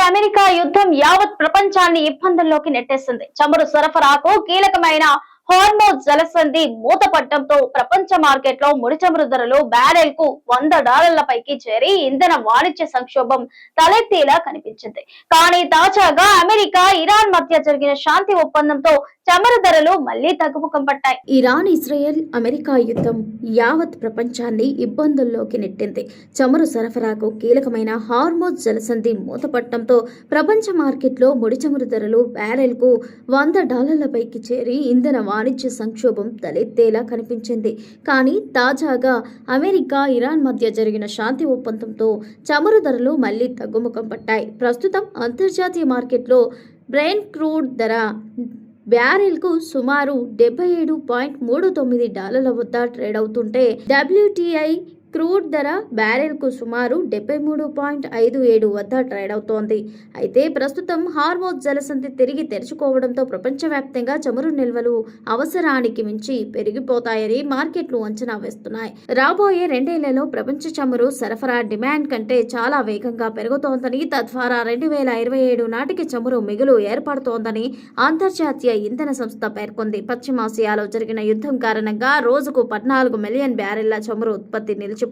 America యుద్ధం యావత్ ప్రపంచాన్ని ఇబ్బందుల్లోకి నెట్టేసింది. చమురు సరఫరాకు కీలకమైన హార్మోజ్ జలసంధి మూతపడటంతో ప్రపంచ మార్కెట్లో ముడి చమురు ధరలు బ్యారెల్ కు $100 పైకి చేరి ఇంధన వాణిజ్య సంక్షోభం తలెత్తేలా కనిపించింది. కానీ తాజాగా అమెరికా ఇరాన్ మధ్య జరిగిన శాంతి ఒప్పందంతో చమురు ధరలు మళ్లీ తగ్గుముఖం పట్టాయి. ఇరాన్ ఇజ్రాయెల్ అమెరికా యుద్ధం యావత్ ప్రపంచాన్ని ఇబ్బందుల్లోకి నెట్టింది. చమురు సరఫరాకు కీలకమైన హార్మోజ్ జలసంధి మూతపడటంతో ప్రపంచ మార్కెట్లో ముడి చమురు ధరలు బ్యారెల్కు $100 పైకి చేరి ఇంధన వాణిజ్య సంక్షోభం తలెత్తేలా కనిపించింది. కానీ తాజాగా అమెరికా ఇరాన్ మధ్య జరిగిన శాంతి ఒప్పందంతో చమురు ధరలు మళ్లీ తగ్గుముఖం పట్టాయి. ప్రస్తుతం అంతర్జాతీయ మార్కెట్లో బ్రెంట్ క్రూడ్ ధర బ్యారెల్కు సుమారు $77.39 వద్ద ట్రేడ్ అవుతుంటే WTI క్రూడ్ ధర బ్యారెల్కు సుమారు $73.57 వద్ద ట్రేడ్ అవుతోంది. అయితే ప్రస్తుతం హార్మోజ్ జలసంధి తిరిగి తెరుచుకోవడంతో ప్రపంచవ్యాప్తంగా చమురు నిల్వలు అవసరానికి మించి పెరిగిపోతాయని మార్కెట్లు అంచనా వేస్తున్నాయి. రాబోయే 2 ఏళ్లలో ప్రపంచ చమురు సరఫరా డిమాండ్ కంటే చాలా వేగంగా పెరుగుతోందని, తద్వారా 2027 నాటికి చమురు మిగులు ఏర్పడుతోందని అంతర్జాతీయ ఇంధన సంస్థ పేర్కొంది. పశ్చిమాసియాలో జరిగిన యుద్ధం కారణంగా రోజుకు 14 మిలియన్ బ్యారెళ్ల చమురు ఉత్పత్తి నిలిచిపోయిందని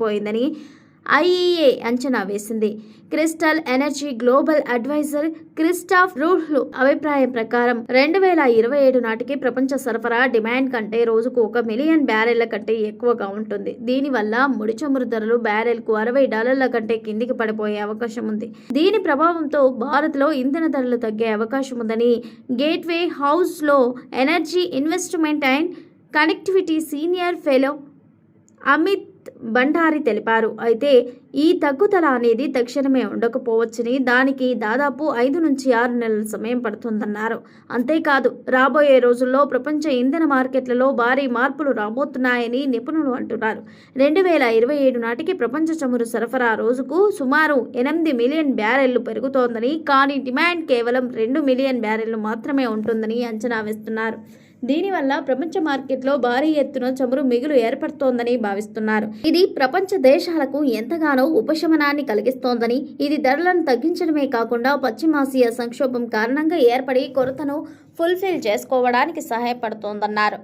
IEA అంచనా వేసింది. క్రిస్టల్ ఎనర్జీ గ్లోబల్ అడ్వైజర్ క్రిస్టాఫ్ రూహ్లు అభిప్రాయం ప్రకారం 2027 నాటికి ప్రపంచ సరఫరా డిమాండ్ కంటే రోజుకు 1 మిలియన్ బ్యారెళ్ల కంటే ఎక్కువగా ఉంటుంది. దీనివల్ల ముడి చమురు ధరలు బ్యారెల్కు $60 కంటే కిందికి పడిపోయే అవకాశం ఉంది. దీని ప్రభావంతో భారత్లో ఇంధన ధరలు తగ్గే అవకాశం ఉందని గేట్వే హౌస్లో energy investment and connectivity senior fellow Amit Bhandari తెలిపారు. అయితే ఈ తగ్గుదల అనేది తక్షణమే ఉండకపోవచ్చని, దానికి దాదాపు 5 నుంచి 6 నెలల సమయం పడుతుందన్నారు. అంతేకాదు రాబోయే రోజుల్లో ప్రపంచ ఇంధన మార్కెట్లలో భారీ మార్పులు రాబోతున్నాయని నిపుణులు అంటున్నారు. 2027 నాటికి ప్రపంచ చమురు సరఫరా రోజుకు సుమారు 8 మిలియన్ బ్యారెళ్లు పెరుగుతోందని, కానీ డిమాండ్ కేవలం 2 మిలియన్ బ్యారెళ్లు మాత్రమే ఉంటుందని అంచనా వేస్తున్నారు. దీనివల్ల ప్రపంచ మార్కెట్లో భారీ ఎత్తున చమురు మిగులు ఏర్పడుతోందని భావిస్తున్నారు. ఇది ప్రపంచ దేశాలకు ఎంతగానో ఉపశమనాన్ని కలిగిస్తోందని, ఇది ధరలను తగ్గించడమే కాకుండా పశ్చిమాసియా సంక్షోభం కారణంగా ఏర్పడి కొరతను ఫుల్ఫిల్ చేసుకోవడానికి సహాయపడుతోందన్నారు.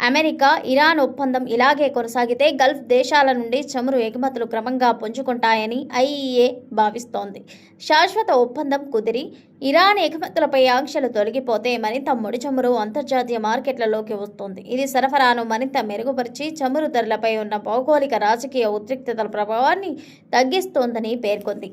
అమెరికా ఇరాన్ ఒప్పందం ఇలాగే కొనసాగితే గల్ఫ్ దేశాల నుండి చమురు ఎగుమతులు క్రమంగా పుంజుకుంటాయని IEA భావిస్తోంది. శాశ్వత ఒప్పందం కుదిరి ఇరాన్ ఎగుమతులపై ఆంక్షలు తొలగిపోతే మరింత ముడి చమురు అంతర్జాతీయ మార్కెట్లలోకి వస్తుంది. ఇది సరఫరాను మరింత మెరుగుపరిచి చమురు ధరలపై ఉన్న భౌగోళిక రాజకీయ ఉద్రిక్తతల ప్రభావాన్ని తగ్గిస్తోందని పేర్కొంది.